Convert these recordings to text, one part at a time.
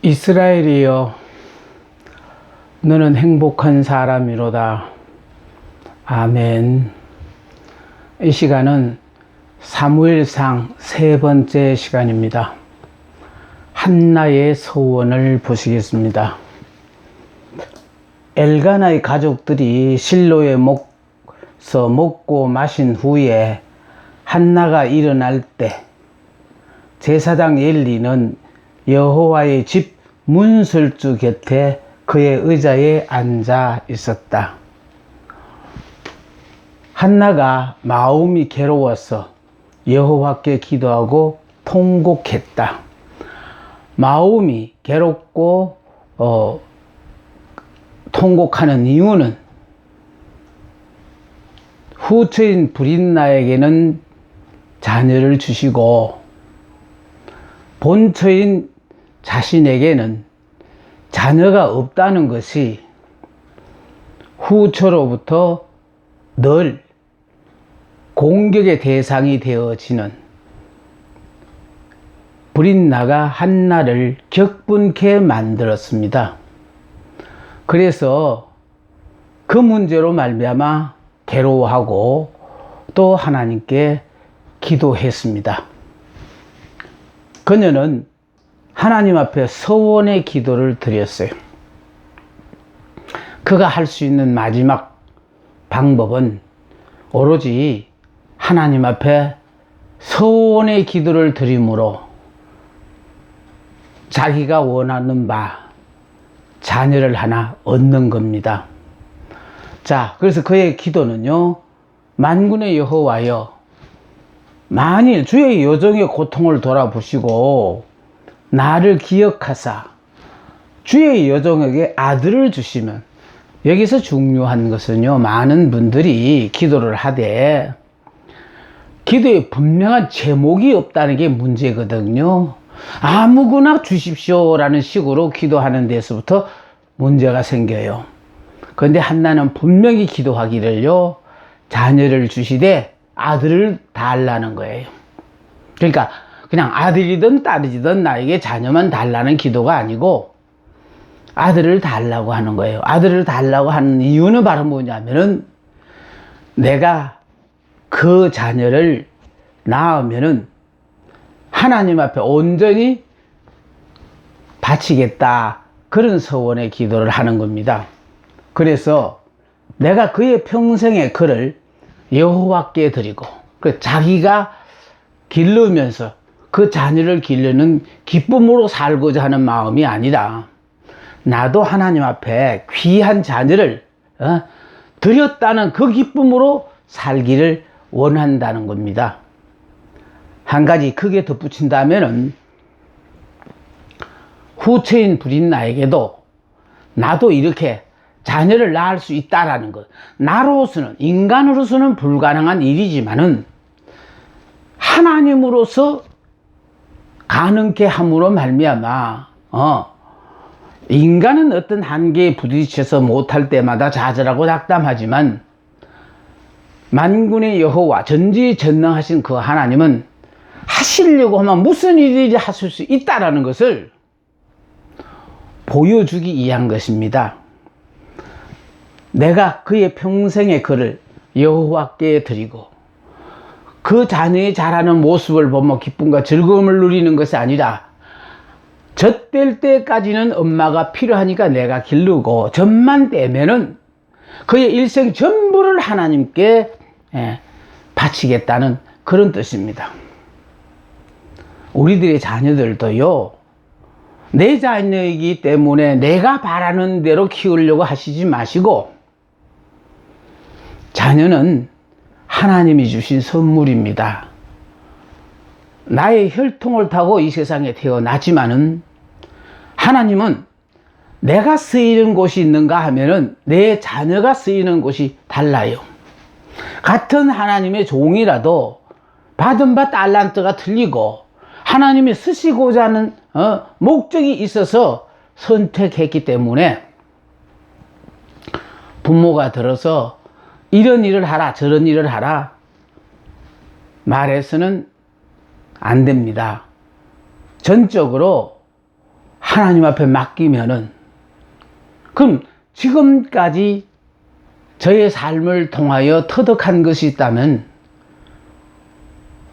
이스라엘이여, 너는 행복한 사람이로다. 아멘. 이 시간은 사무엘상 3번째 시간입니다. 한나의 서원을 보시겠습니다. 엘가나의 가족들이 실로에 서 먹고 마신 후에 한나가 일어날 때 제사장 엘리는 여호와의 집 문설주 곁에 그의 의자에 앉아 있었다. 한나가 마음이 괴로워서 여호와께 기도하고 통곡했다. 마음이 괴롭고 통곡하는 이유는 후처인 브릿나에게는 자녀를 주시고 본처인 자신에게는 자녀가 없다는 것이 후처로부터 늘 공격의 대상이 되어지는 브릿나가 한나를 격분케 만들었습니다. 그래서 그 문제로 말미암아 괴로워하고 또 하나님께 기도했습니다. 그녀는 하나님 앞에 서원의 기도를 드렸어요. 그가 할 수 있는 마지막 방법은 오로지 하나님 앞에 서원의 기도를 드림으로 자기가 원하는 바 자녀를 하나 얻는 겁니다. 자, 그래서 그의 기도는요, 만군의 여호와여, 만일 주의 여종의 고통을 돌아보시고 나를 기억하사 주의 여종에게 아들을 주시면, 여기서 중요한 것은요, 많은 분들이 기도를 하되 기도에 분명한 제목이 없다는 게 문제거든요. 아무거나 주십시오라는 식으로 기도하는 데서부터 문제가 생겨요. 그런데 한나는 분명히 기도하기를요, 자녀를 주시되 아들을 달라는 거예요. 그러니까 그냥 아들이든 딸이든 나에게 자녀만 달라는 기도가 아니고 아들을 달라고 하는 거예요. 아들을 달라고 하는 이유는 바로 뭐냐면은 내가 그 자녀를 낳으면은 하나님 앞에 온전히 바치겠다, 그런 서원의 기도를 하는 겁니다. 그래서 내가 그의 평생의 그를 여호와께 드리고, 자기가 기르면서 그 자녀를 기르는 기쁨으로 살고자 하는 마음이 아니라 나도 하나님 앞에 귀한 자녀를 드렸다는 그 기쁨으로 살기를 원한다는 겁니다. 한 가지 크게 덧붙인다면은 후처인 브릿나에게도 나도 이렇게 자녀를 낳을 수 있다라는 것, 나로서는, 인간으로서는 불가능한 일이지만은 하나님으로서 가능케 함으로 말미암아 인간은 어떤 한계에 부딪혀서 못할 때마다 좌절하고 낙담하지만 만군의 여호와, 전지전능하신 그 하나님은 하시려고 하면 무슨 일이든지 하실 수 있다라는 것을 보여주기 위한 것입니다. 내가 그의 평생의 그를 여호와께 드리고 그 자녀의 자라는 모습을 보며 기쁨과 즐거움을 누리는 것이 아니라 젖될 때까지는 엄마가 필요하니까 내가 기르고 젖만 떼면은 그의 일생 전부를 하나님께 바치겠다는 그런 뜻입니다. 우리들의 자녀들도요, 내 자녀이기 때문에 내가 바라는 대로 키우려고 하시지 마시고, 자녀는 하나님이 주신 선물입니다. 나의 혈통을 타고 이 세상에 태어나지만은 하나님은 내가 쓰이는 곳이 있는가 하면은 내 자녀가 쓰이는 곳이 달라요. 같은 하나님의 종이라도 받은 바 달란트가 틀리고 하나님이 쓰시고자 하는 목적이 있어서 선택했기 때문에 부모가 들어서 이런 일을 하라 저런 일을 하라 말해서는 안 됩니다. 전적으로 하나님 앞에 맡기면은, 그럼 지금까지 저의 삶을 통하여 터득한 것이 있다면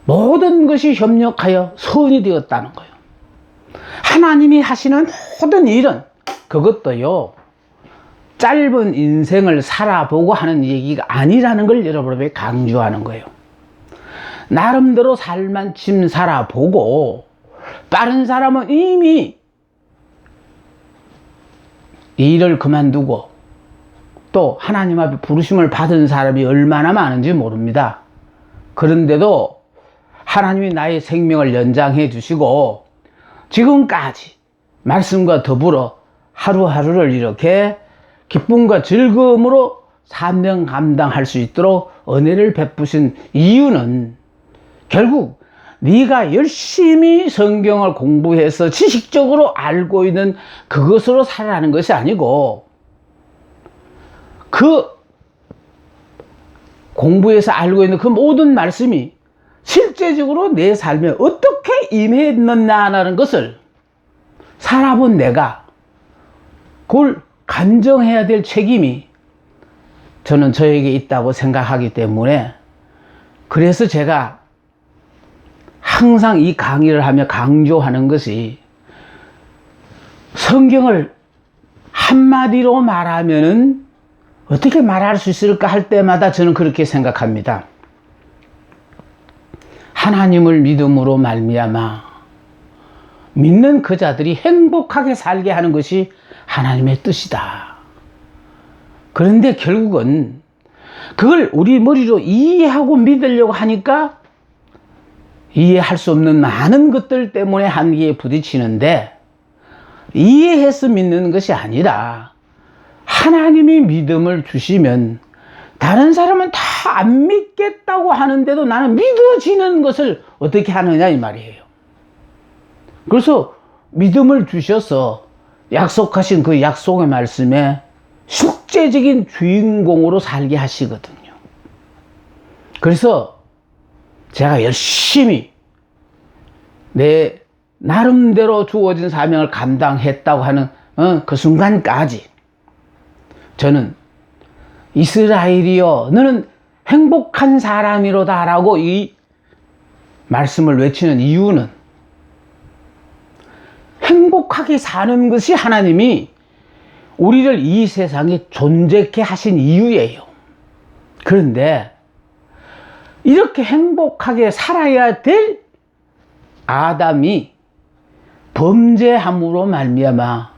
모든 것이 협력하여 선이 되었다는 거예요. 하나님이 하시는 모든 일은, 그것도요, 짧은 인생을 살아보고 하는 얘기가 아니라는 걸 여러분에게 강조하는 거예요. 나름대로 살만침 살아보고, 빠른 사람은 이미 일을 그만두고 또 하나님 앞에 부르심을 받은 사람이 얼마나 많은지 모릅니다. 그런데도 하나님이 나의 생명을 연장해 주시고 지금까지 말씀과 더불어 하루하루를 이렇게 기쁨과 즐거움으로 사명 감당할 수 있도록 은혜를 베푸신 이유는, 결국 네가 열심히 성경을 공부해서 지식적으로 알고 있는 그것으로 살아가는 것이 아니고, 그 공부해서 알고 있는 그 모든 말씀이 실제적으로 내 삶에 어떻게 임했느냐는 것을 살아본 내가 그걸 간정해야 될 책임이 저는 저에게 있다고 생각하기 때문에, 그래서 제가 항상 이 강의를 하며 강조하는 것이, 성경을 한마디로 말하면은 어떻게 말할 수 있을까 할 때마다 저는 그렇게 생각합니다. 하나님을 믿음으로 말미암아 믿는 그 자들이 행복하게 살게 하는 것이 하나님의 뜻이다. 그런데 결국은 그걸 우리 머리로 이해하고 믿으려고 하니까 이해할 수 없는 많은 것들 때문에 한계에 부딪히는데, 이해해서 믿는 것이 아니라 하나님이 믿음을 주시면 다른 사람은 다 안 믿겠다고 하는데도 나는 믿어지는 것을 어떻게 하느냐 이 말이에요. 그래서 믿음을 주셔서 약속하신 그 약속의 말씀에 실제적인 주인공으로 살게 하시거든요. 그래서 제가 열심히 내 나름대로 주어진 사명을 감당했다고 하는 그 순간까지 저는 이스라엘이여 너는 행복한 사람이로다 라고 이 말씀을 외치는 이유는, 행복하게 사는 것이 하나님이 우리를 이 세상에 존재케 하신 이유예요. 그런데 이렇게 행복하게 살아야 될 아담이 범죄함으로 말미암아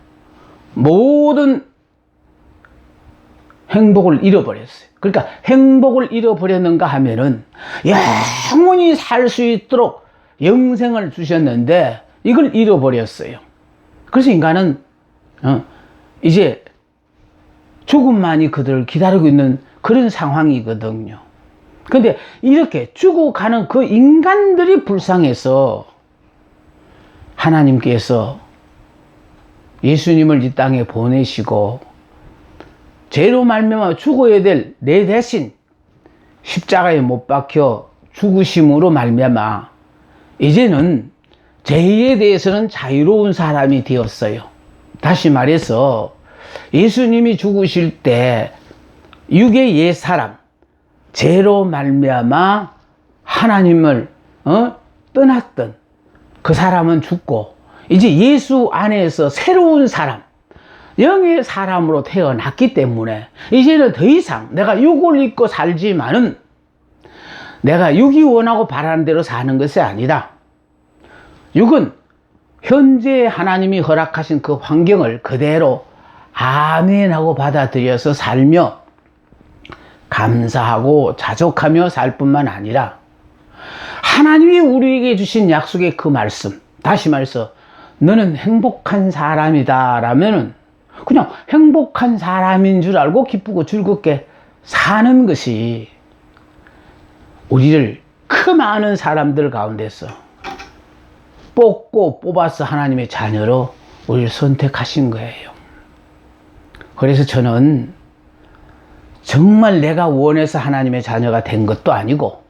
모든 행복을 잃어버렸어요. 그러니까 행복을 잃어버렸는가 하면은 영원히 살 수 있도록 영생을 주셨는데 이걸 잃어버렸어요. 그래서 인간은 이제 죽음만이 그들을 기다리고 있는 그런 상황이거든요. 근데 이렇게 죽어가는 그 인간들이 불쌍해서 하나님께서 예수님을 이 땅에 보내시고 죄로 말미암아 죽어야 될 내 대신 십자가에 못 박혀 죽으심으로 말미암아 이제는 죄에 대해서는 자유로운 사람이 되었어요. 다시 말해서 예수님이 죽으실 때 육의 옛 사람, 죄로 말미암아 하나님을 떠났던 그 사람은 죽고 이제 예수 안에서 새로운 사람, 영의 사람으로 태어났기 때문에 이제는 더 이상 내가 육을 입고 살지만은 내가 육이 원하고 바라는 대로 사는 것이 아니다. 육은 현재 하나님이 허락하신 그 환경을 그대로 아멘하고 받아들여서 살며 감사하고 자족하며 살 뿐만 아니라 하나님이 우리에게 주신 약속의 그 말씀, 다시 말해서 너는 행복한 사람이다 라면은 그냥 행복한 사람인 줄 알고 기쁘고 즐겁게 사는 것이 우리를 그 많은 사람들 가운데서 뽑고 뽑아서 하나님의 자녀로 우리를 선택하신 거예요. 그래서 저는 정말 내가 원해서 하나님의 자녀가 된 것도 아니고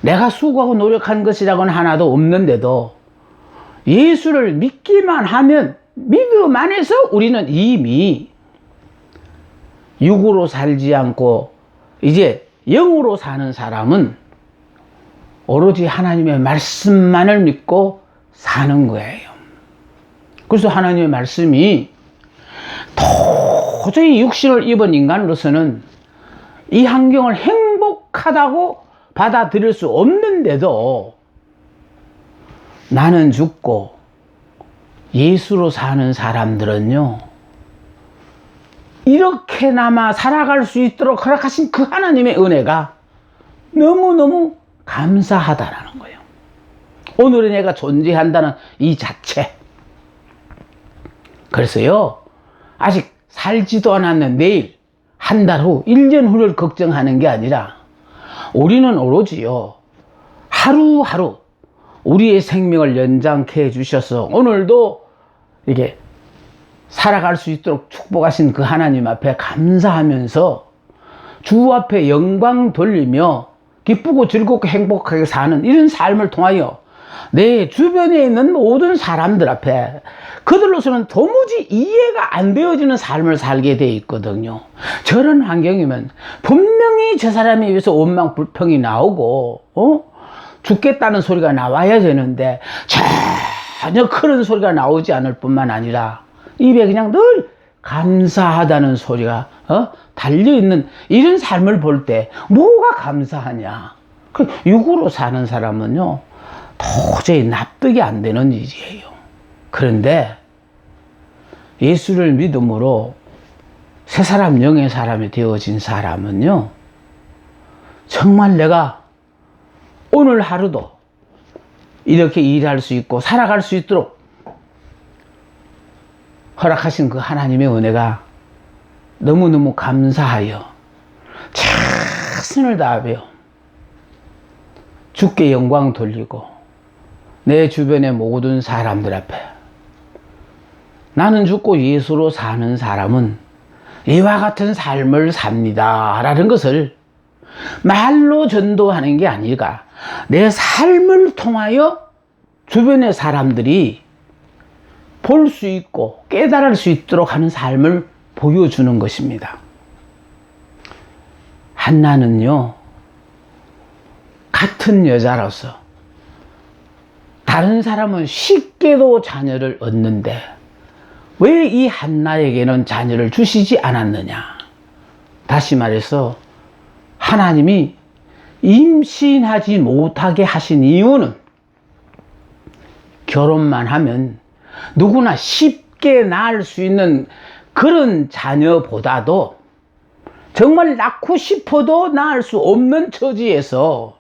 내가 수고하고 노력한 것이라고는 하나도 없는데도 예수를 믿기만 하면 믿음 안에서 우리는 이미 육으로 살지 않고 이제 영으로 사는 사람은 오로지 하나님의 말씀만을 믿고 사는 거예요. 그래서 하나님의 말씀이 도저히 육신을 입은 인간으로서는 이 환경을 행복하다고 받아들일 수 없는데도 나는 죽고 예수로 사는 사람들은요, 이렇게나마 살아갈 수 있도록 허락하신 그 하나님의 은혜가 너무너무 감사하다라는 거예요. 오늘의 내가 존재한다는 이 자체. 그래서요, 아직 살지도 않았는 내일, 한 달 후, 1년 후를 걱정하는 게 아니라 우리는 오로지요, 하루하루 우리의 생명을 연장케 해주셔서 오늘도 이게 살아갈 수 있도록 축복하신 그 하나님 앞에 감사하면서 주 앞에 영광 돌리며 기쁘고 즐겁고 행복하게 사는 이런 삶을 통하여 내 주변에 있는 모든 사람들 앞에 그들로서는 도무지 이해가 안 되어지는 삶을 살게 돼 있거든요. 저런 환경이면 분명히 저 사람에 의해서 원망 불평이 나오고 죽겠다는 소리가 나와야 되는데 전혀 그런 소리가 나오지 않을 뿐만 아니라 입에 그냥 늘 감사하다는 소리가 달려있는 이런 삶을 볼 때 뭐가 감사하냐. 그 육으로 사는 사람은요, 도저히 납득이 안 되는 일이에요. 그런데 예수를 믿음으로 새 사람, 영의 사람이 되어진 사람은요, 정말 내가 오늘 하루도 이렇게 일할 수 있고 살아갈 수 있도록 허락하신 그 하나님의 은혜가 너무너무 감사하여 최선을 다하며 주께 영광 돌리고 내 주변의 모든 사람들 앞에 나는 죽고 예수로 사는 사람은 이와 같은 삶을 삽니다 라는 것을 말로 전도하는 게 아니라 내 삶을 통하여 주변의 사람들이 볼 수 있고 깨달을 수 있도록 하는 삶을 보여주는 것입니다. 한나는요, 같은 여자로서 다른 사람은 쉽게도 자녀를 얻는데 왜 이 한나에게는 자녀를 주시지 않았느냐. 다시 말해서 하나님이 임신하지 못하게 하신 이유는 결혼만 하면 누구나 쉽게 낳을 수 있는 그런 자녀보다도 정말 낳고 싶어도 낳을 수 없는 처지에서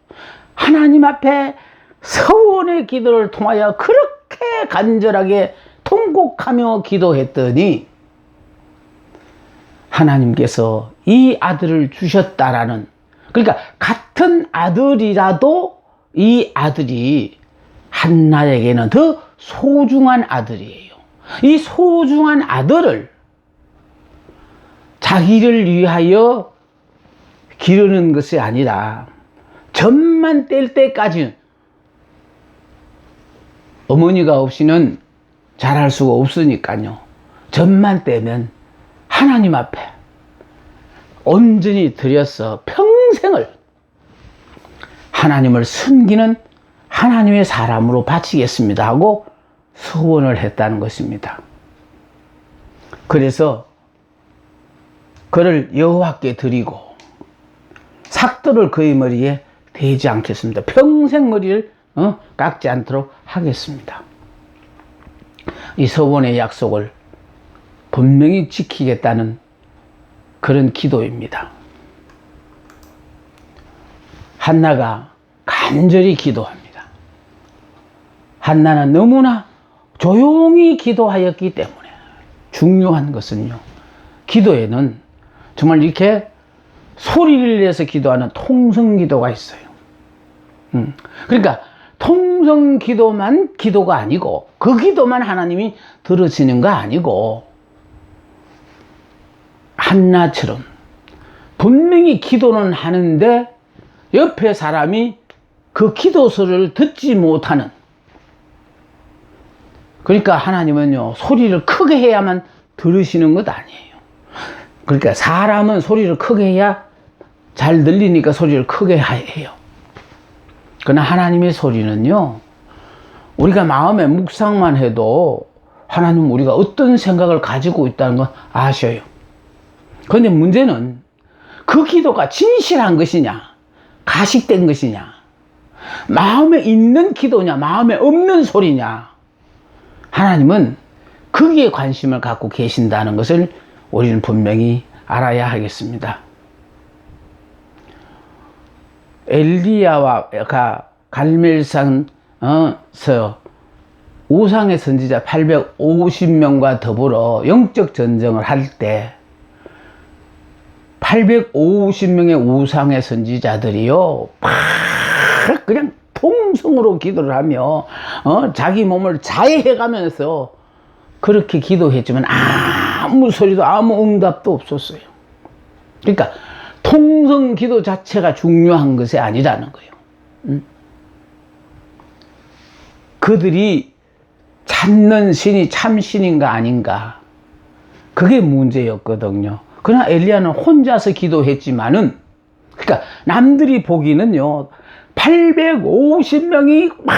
하나님 앞에 서원의 기도를 통하여 그렇게 간절하게 통곡하며 기도했더니 하나님께서 이 아들을 주셨다라는, 그러니까 같은 아들이라도 이 아들이 한나에게는 더 소중한 아들이에요. 이 소중한 아들을 자기를 위하여 기르는 것이 아니라 젖만 뗄 때까지 어머니가 없이는 자랄 수가 없으니까요. 젖만 떼면 하나님 앞에 온전히 들여서 평생을 하나님을 섬기는 하나님의 사람으로 바치겠습니다 하고 서원을 했다는 것입니다. 그래서 그를 여호와께 드리고 삭도를 그의 머리에 대지 않겠습니다. 평생 머리를 깎지 않도록 하겠습니다. 이 서원의 약속을 분명히 지키겠다는 그런 기도입니다. 한나가 간절히 기도합니다. 한나는 너무나 조용히 기도하였기 때문에 중요한 것은요, 기도에는 정말 이렇게 소리를 내서 기도하는 통성기도가 있어요. 그러니까 통성기도만 기도가 아니고 그 기도만 하나님이 들으시는 거 아니고 한나처럼 분명히 기도는 하는데 옆에 사람이 그 기도 소리를 듣지 못하는 그러니까 하나님은요, 소리를 크게 해야만 들으시는 것 아니에요. 그러니까 사람은 소리를 크게 해야 잘 들리니까 소리를 크게 해요. 그러나 하나님의 소리는요, 우리가 마음에 묵상만 해도 하나님은 우리가 어떤 생각을 가지고 있다는 걸 아셔요. 그런데 문제는 그 기도가 진실한 것이냐, 가식된 것이냐, 마음에 있는 기도냐, 마음에 없는 소리냐, 하나님은 거기에 관심을 갖고 계신다는 것을 우리는 분명히 알아야 하겠습니다. 엘리야가 갈멜산에서 우상의 선지자 850명과 더불어 영적 전쟁을 할 때 850명의 우상의 선지자들이요, 그냥 통성으로 기도를 하며 자기 몸을 자해해가면서 그렇게 기도했지만 아무 소리도 아무 응답도 없었어요. 그러니까 통성 기도 자체가 중요한 것이 아니라는 거예요. 그들이 찾는 신이 참 신인가 아닌가, 그게 문제였거든요. 그러나 엘리야는 혼자서 기도했지만은, 그러니까 남들이 보기는요, 850명이 막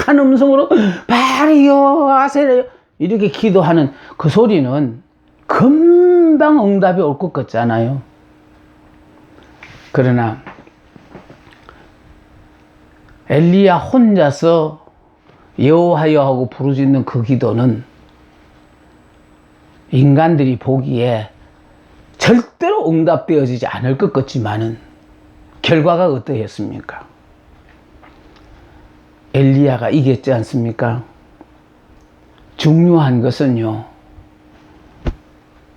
한 음성으로 바리요 아세요 이렇게 기도하는 그 소리는 금방 응답이 올 것 같잖아요. 그러나 엘리야 혼자서 여호와여 하고 부르짖는 그 기도는 인간들이 보기에 절대로 응답되어지지 않을 것 같지만은 결과가 어떠했습니까? 엘리야가 이겼지 않습니까? 중요한 것은요,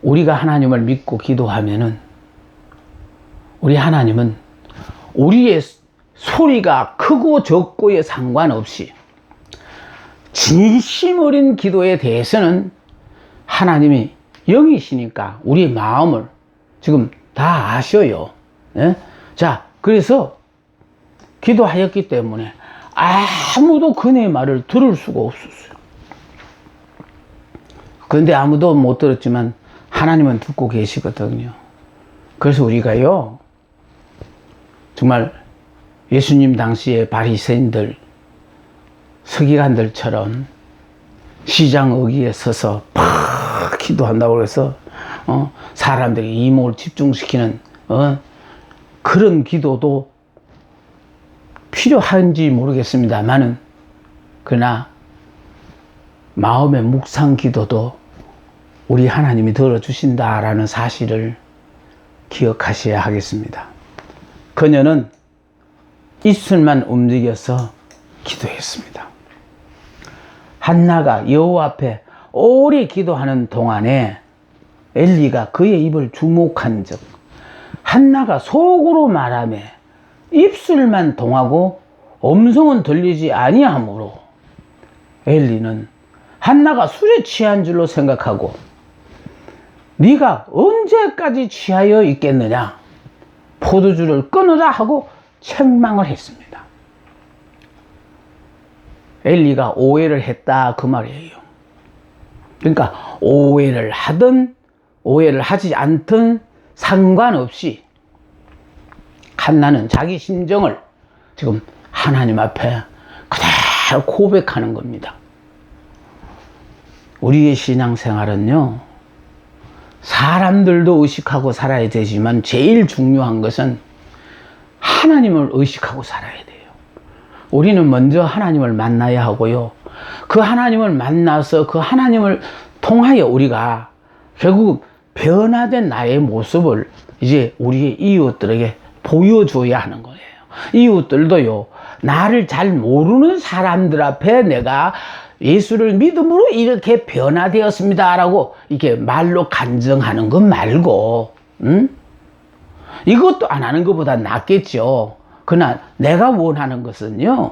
우리가 하나님을 믿고 기도하면은 우리 하나님은 우리의 소리가 크고 적고에 상관없이 진심 어린 기도에 대해서는 하나님이 영이시니까 우리의 마음을 지금 다 아셔요. 예? 자, 그래서 기도하였기 때문에 아무도 그네 말을 들을 수가 없었어요. 그런데 아무도 못 들었지만 하나님은 듣고 계시거든요. 그래서 우리가요, 정말 예수님 당시에 바리새인들, 서기관들처럼 시장 어귀에 서서 팍 기도한다고 해서 사람들이 이목을 집중시키는 그런 기도도 필요한지 모르겠습니다만은, 그러나 마음의 묵상 기도도 우리 하나님이 들어주신다라는 사실을 기억하셔야 하겠습니다. 그녀는 입술만 움직여서 기도했습니다. 한나가 여호와 앞에 오래 기도하는 동안에 엘리가 그의 입을 주목한 적, 한나가 속으로 말하며 입술만 동하고 음성은 들리지 아니하므로 엘리는 한나가 술에 취한 줄로 생각하고 네가 언제까지 취하여 있겠느냐, 포도주를 끊으라 하고 책망을 했습니다. 엘리가 오해를 했다 그 말이에요. 그러니까 오해를 하든 오해를 하지 않든 상관없이 한나는 자기 심정을 지금 하나님 앞에 그대로 고백하는 겁니다. 우리의 신앙생활은요, 사람들도 의식하고 살아야 되지만 제일 중요한 것은 하나님을 의식하고 살아야 돼요. 우리는 먼저 하나님을 만나야 하고요, 그 하나님을 만나서 그 하나님을 통하여 우리가 결국 변화된 나의 모습을 이제 우리의 이웃들에게 보여줘야 하는 거예요. 이웃들도요, 나를 잘 모르는 사람들 앞에 내가 예수를 믿음으로 이렇게 변화되었습니다 라고 이렇게 말로 간증하는 것 말고, 이것도 안 하는 것보다 낫겠죠. 그러나 내가 원하는 것은요,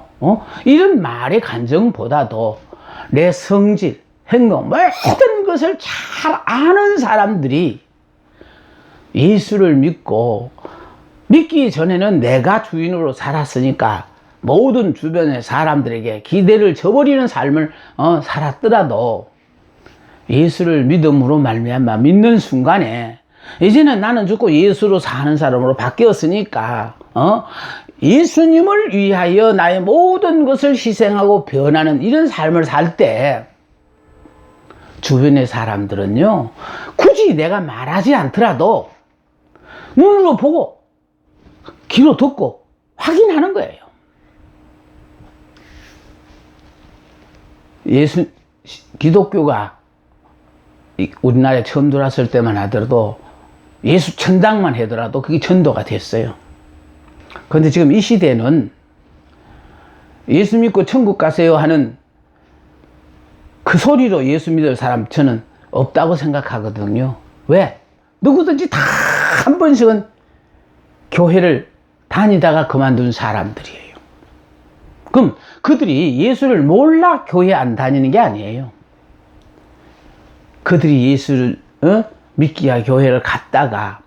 이런 말의 간증보다도 내 성질, 행동, 모든 것을 잘 아는 사람들이 예수를 믿고, 믿기 전에는 내가 주인으로 살았으니까 모든 주변의 사람들에게 기대를 저버리는 삶을 살았더라도 예수를 믿음으로 말미암아 믿는 순간에 이제는 나는 죽고 예수로 사는 사람으로 바뀌었으니까 예수님을 위하여 나의 모든 것을 희생하고 변하는 이런 삶을 살 때 주변의 사람들은요, 굳이 내가 말하지 않더라도 눈으로 보고 귀로 듣고 확인하는 거예요. 기독교가 우리나라에 처음 들어왔을 때만 하더라도 예수 천당만 하더라도 그게 전도가 됐어요. 그런데 지금 이 시대는 예수 믿고 천국 가세요 하는 그 소리로 예수 믿을 사람 저는 없다고 생각하거든요. 왜? 누구든지 다 한 번씩은 교회를 다니다가 그만둔 사람들이에요. 그럼 그들이 예수를 몰라 교회 안 다니는 게 아니에요. 그들이 예수를 믿기 위해 교회를 갔다가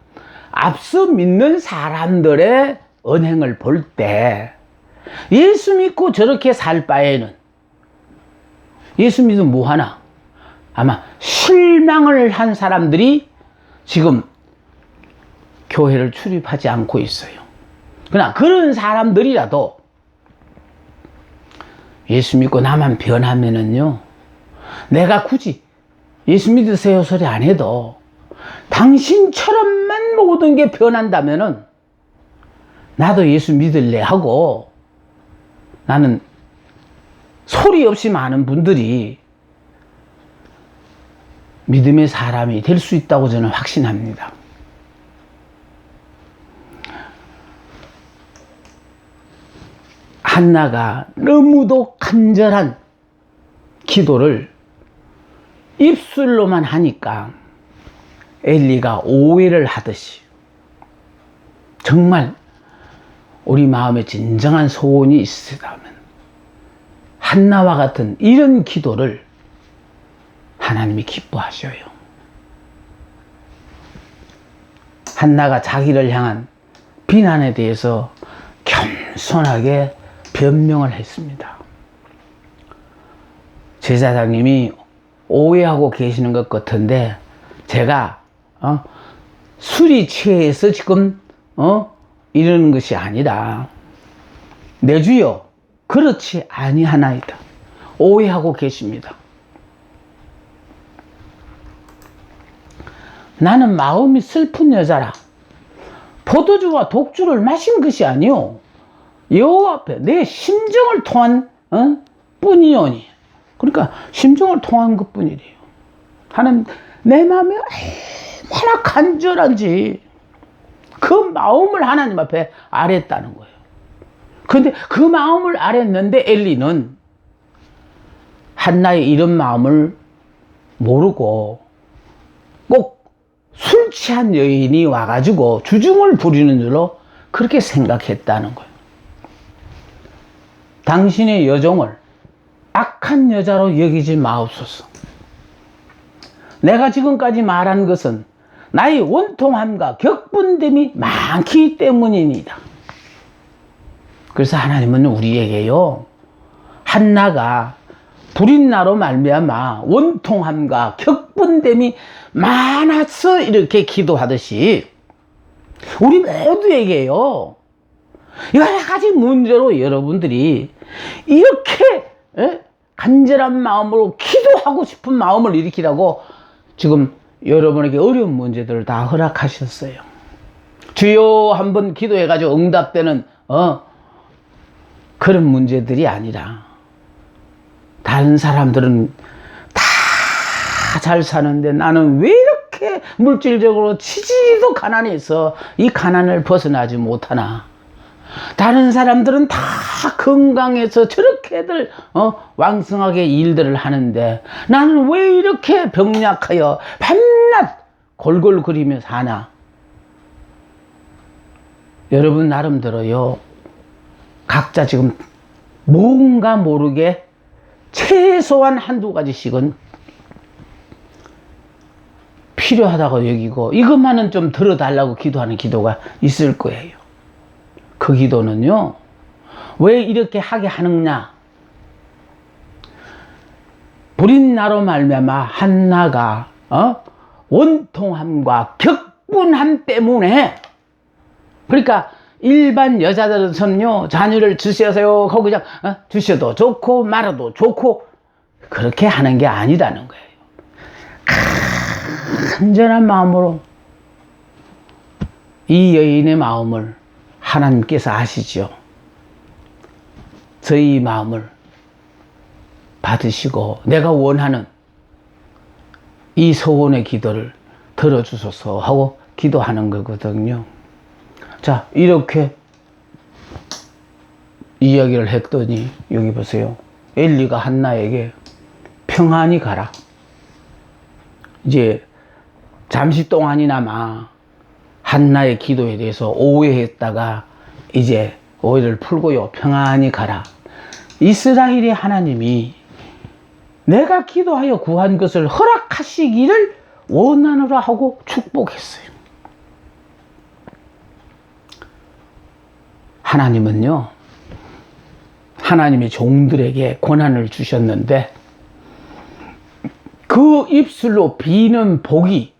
앞서 믿는 사람들의 언행을 볼 때 예수 믿고 저렇게 살 바에는 예수 믿으면 뭐하나? 아마 실망을 한 사람들이 지금 교회를 출입하지 않고 있어요. 그러나 그런 사람들이라도 예수 믿고 나만 변하면은요, 내가 굳이 예수 믿으세요 소리 안 해도 당신처럼만 모든 게 변한다면은 나도 예수 믿을래 하고 나는 소리 없이 많은 분들이 믿음의 사람이 될 수 있다고 저는 확신합니다. 한나가 너무도 간절한 기도를 입술로만 하니까 엘리가 오해를 하듯이 정말 우리 마음에 진정한 소원이 있으다면 한나와 같은 이런 기도를 하나님이 기뻐하셔요. 한나가 자기를 향한 비난에 대해서 겸손하게 변명을 했습니다. 제사장님이 오해하고 계시는 것 같은데 제가 술이 취해서 지금 이러는 것이 아니라 내 주여 그렇지 아니하나이다. 오해하고 계십니다. 나는 마음이 슬픈 여자라 포도주와 독주를 마신 것이 아니오 여호와 앞에 내 심정을 통한 뿐이오니. 그러니까 심정을 통한 것 뿐이래요. 하나님 내 마음이 얼마나 간절한지 그 마음을 하나님 앞에 아랬다는 거예요. 그런데 그 마음을 아랬는데 엘리는 한나의 이런 마음을 모르고 꼭 술 취한 여인이 와가지고 주중을 부리는 줄로 그렇게 생각했다는 거예요. 당신의 여종을 악한 여자로 여기지 마옵소서. 내가 지금까지 말한 것은 나의 원통함과 격분됨이 많기 때문입니다. 그래서 하나님은 우리에게요, 한나가 불인나로 말미암아 원통함과 격분됨이 많아서 이렇게 기도하듯이 우리 모두에게요, 여러 가지 문제로 여러분들이 이렇게 간절한 마음으로 기도하고 싶은 마음을 일으키라고 지금 여러분에게 어려운 문제들을 다 허락하셨어요. 주여 한번 기도해가지고 응답되는 그런 문제들이 아니라 다른 사람들은 다 잘 사는데 나는 왜 이렇게 물질적으로 치지도 가난해서 이 가난을 벗어나지 못하나. 다른 사람들은 다 건강해서 저렇게들 왕성하게 일들을 하는데 나는 왜 이렇게 병약하여 밤낮 골골거리며 사나. 여러분 나름대로요, 각자 지금 뭔가 모르게 최소한 한두 가지씩은 필요하다고 여기고 이것만은 좀 들어달라고 기도하는 기도가 있을 거예요. 그 기도는요, 왜 이렇게 하게 하느냐? 불인나로 말미암아 한나가 원통함과 격분함 때문에, 그러니까 일반 여자들은요 자녀를 주셔서요 하고 그냥 주셔도 좋고 말아도 좋고 그렇게 하는 게 아니라는 거예요. 간절한 마음으로 이 여인의 마음을 하나님께서 아시죠. 저희 마음을 받으시고 내가 원하는 이 소원의 기도를 들어주소서 하고 기도하는 거거든요. 자, 이렇게 이야기를 했더니 여기 보세요. 엘리가 한나에게 평안히 가라. 이제 잠시 동안이나마 한나의 기도에 대해서 오해했다가 이제 오해를 풀고요. 평안히 가라. 이스라엘의 하나님이 내가 기도하여 구한 것을 허락하시기를 원하노라 하고 축복했어요. 하나님은요, 하나님의 종들에게 권한을 주셨는데 그 입술로 비는 복이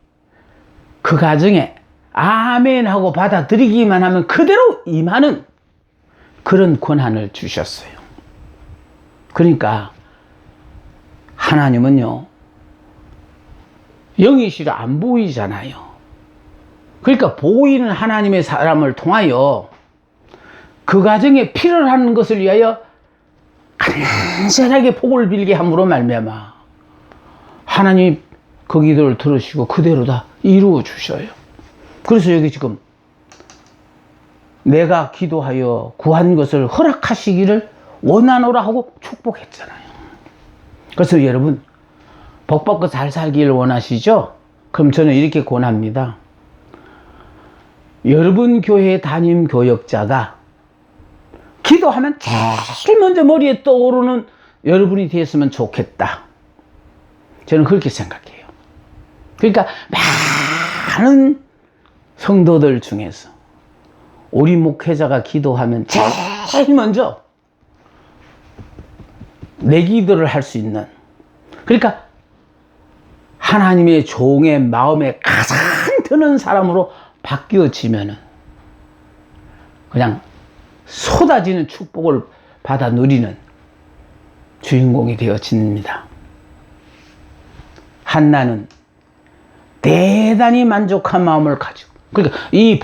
그 가정에 아멘 하고 받아들이기만 하면 그대로 임하는 그런 권한을 주셨어요. 그러니까 하나님은요, 영이시로 안 보이잖아요. 그러니까 보이는 하나님의 사람을 통하여 그 가정에 필요로 하는 것을 위하여 간절하게 복을 빌게 함으로 말미암아 하나님 그 기도를 들으시고 그대로 다 이루어 주셔요. 그래서 여기 지금 내가 기도하여 구한 것을 허락하시기를 원하노라 하고 축복했잖아요. 그래서 여러분 복 받고 잘 살기를 원하시죠? 그럼 저는 이렇게 권합니다. 여러분 교회 담임 교역자가 기도하면 제일 먼저 머리에 떠오르는 여러분이 되었으면 좋겠다. 저는 그렇게 생각해요. 그러니까 많은 성도들 중에서 우리 목회자가 기도하면 제일 먼저 내 기도를 할 수 있는, 그러니까 하나님의 종의 마음에 가장 드는 사람으로 바뀌어지면은 그냥 쏟아지는 축복을 받아 누리는 주인공이 되어집니다. 한나는 대단히 만족한 마음을 가지고, 그러니까 이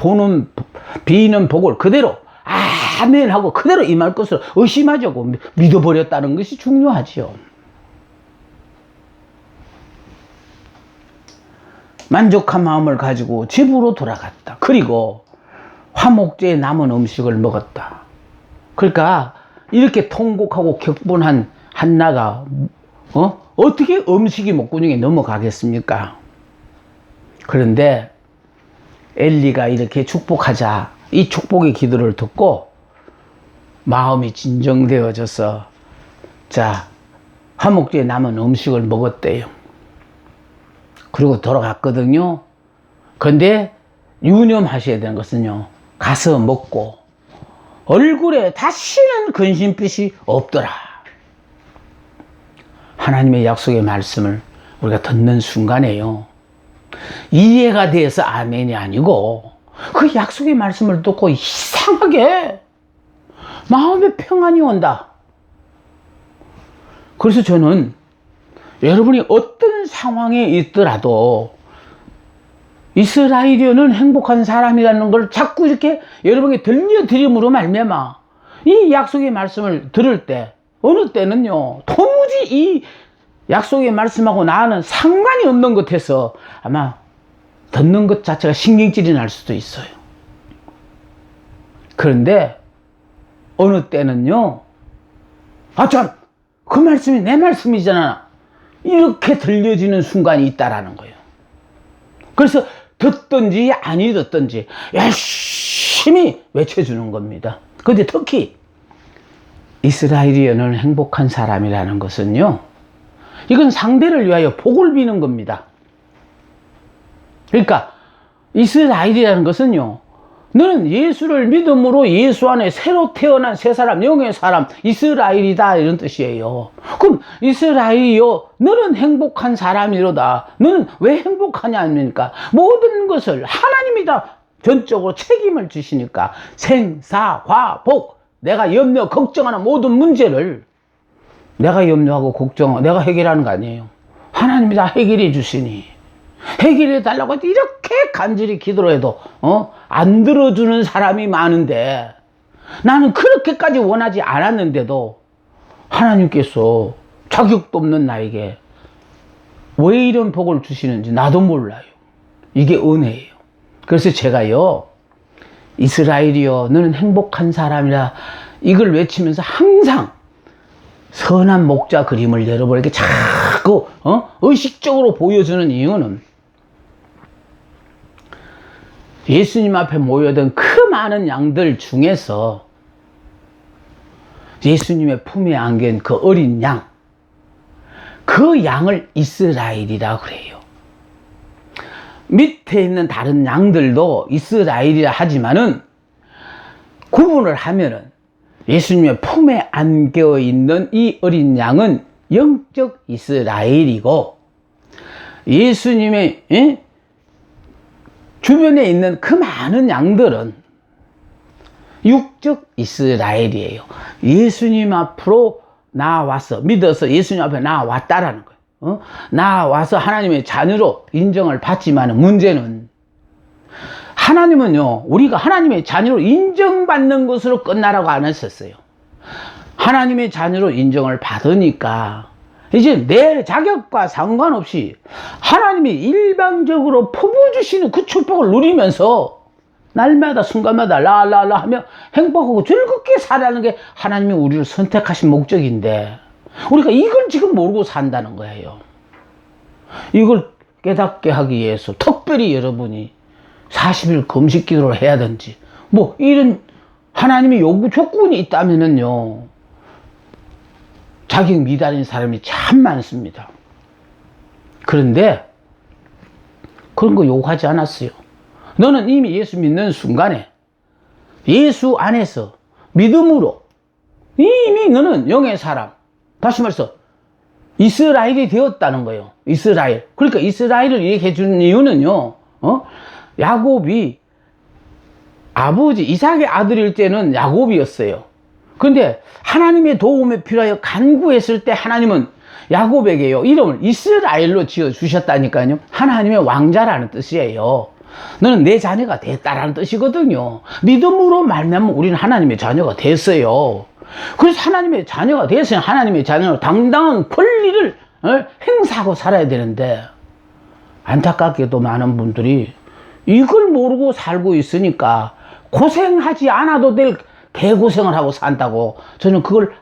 비는 복을 그대로 아멘 하고 그대로 임할 것을 의심하지 않고 믿어버렸다는 것이 중요하지요. 만족한 마음을 가지고 집으로 돌아갔다. 그리고 화목제에 남은 음식을 먹었다. 그러니까 이렇게 통곡하고 격분한 한나가 어떻게 음식이 목구멍에 넘어가겠습니까? 그런데 엘리가 이렇게 축복하자 이 축복의 기도를 듣고 마음이 진정되어져서 자, 화목제에 남은 음식을 먹었대요. 그리고 돌아갔거든요. 근데 유념하셔야 되는 것은요, 가서 먹고 얼굴에 다시는 근심빛이 없더라. 하나님의 약속의 말씀을 우리가 듣는 순간에요, 이해가 돼서 아멘이 아니고 그 약속의 말씀을 듣고 이상하게 마음에 평안이 온다. 그래서 저는 여러분이 어떤 상황에 있더라도 이스라엘이는 행복한 사람이라는 걸 자꾸 이렇게 여러분에게 들려드림으로 말미암아 이 약속의 말씀을 들을 때, 어느 때는요 도무지 이 약속의 말씀하고 나는 상관이 없는 것 같아서 아마 듣는 것 자체가 신경질이 날 수도 있어요. 그런데 어느 때는요, 아 참, 그 말씀이 내 말씀이잖아, 이렇게 들려지는 순간이 있다라는 거예요. 그래서 듣든지 아니 듣든지 열심히 외쳐주는 겁니다. 근데 특히 이스라엘이는 행복한 사람이라는 것은요, 이건 상대를 위하여 복을 비는 겁니다. 그러니까 이스라엘이라는 것은요, 너는 예수를 믿음으로 예수 안에 새로 태어난 새 사람, 영의 사람, 이스라엘이다, 이런 뜻이에요. 그럼 이스라엘이요, 너는 행복한 사람이로다. 너는 왜 행복하냐 합니까? 모든 것을 하나님이 다 전적으로 책임을 지시니까 생사화복, 내가 염려 걱정하는 모든 문제를 내가 염려하고 걱정하고 내가 해결하는 거 아니에요. 하나님이 다 해결해 주시니, 해결해 달라고 이렇게 간절히 기도를 해도 안 들어주는 사람이 많은데, 나는 그렇게까지 원하지 않았는데도 하나님께서 자격도 없는 나에게 왜 이런 복을 주시는지 나도 몰라요. 이게 은혜예요. 그래서 제가요, 이스라엘이여 너는 행복한 사람이라, 이걸 외치면서 항상 선한 목자 그림을 여러분에게 자꾸 의식적으로 보여주는 이유는, 예수님 앞에 모여든 그 많은 양들 중에서 예수님의 품에 안긴 그 어린 양, 그 양을 이스라엘이라 그래요. 밑에 있는 다른 양들도 이스라엘이라 하지만은 구분을 하면은 예수님의 품에 안겨 있는 이 어린 양은 영적 이스라엘이고, 예수님의 주변에 있는 그 많은 양들은 육적 이스라엘이에요. 예수님 앞으로 나와서 믿어서 예수님 앞에 나왔다라는 거예요. 나와서 하나님의 자녀로 인정을 받지만, 문제는 하나님은요, 우리가 하나님의 자녀로 인정받는 것으로 끝나라고 안 하셨어요. 하나님의 자녀로 인정을 받으니까 이제 내 자격과 상관없이 하나님이 일방적으로 퍼부어주시는 그 축복을 누리면서 날마다 순간마다 라라라 하며 행복하고 즐겁게 살아가는 게 하나님이 우리를 선택하신 목적인데, 우리가 이걸 지금 모르고 산다는 거예요. 이걸 깨닫게 하기 위해서 특별히 여러분이 40일 금식 기도를 해야 되는지, 뭐 이런 하나님의 요구 조건이 있다면은요, 자격 미달인 사람이 참 많습니다. 그런데 그런 거 요구하지 않았어요. 너는 이미 예수 믿는 순간에 예수 안에서 믿음으로 이미 너는 영의 사람, 다시 말해서 이스라엘이 되었다는 거예요. 이스라엘. 그러니까 이스라엘을 얘기해 주는 이유는요, 야곱이 아버지 이삭의 아들일 때는 야곱이었어요. 그런데 하나님의 도움에 필요하여 간구했을 때 하나님은 야곱에게요, 이름을 이스라엘로 지어 주셨다니까요. 하나님의 왕자라는 뜻이에요. 너는 내 자녀가 됐다라는 뜻이거든요. 믿음으로 말미암아 우리는 하나님의 자녀가 됐어요. 그래서 하나님의 자녀가 됐으면 하나님의 자녀로 당당한 권리를 행사하고 살아야 되는데, 안타깝게도 많은 분들이 이걸 모르고 살고 있으니까 고생하지 않아도 될 개고생을 하고 산다고, 저는 그걸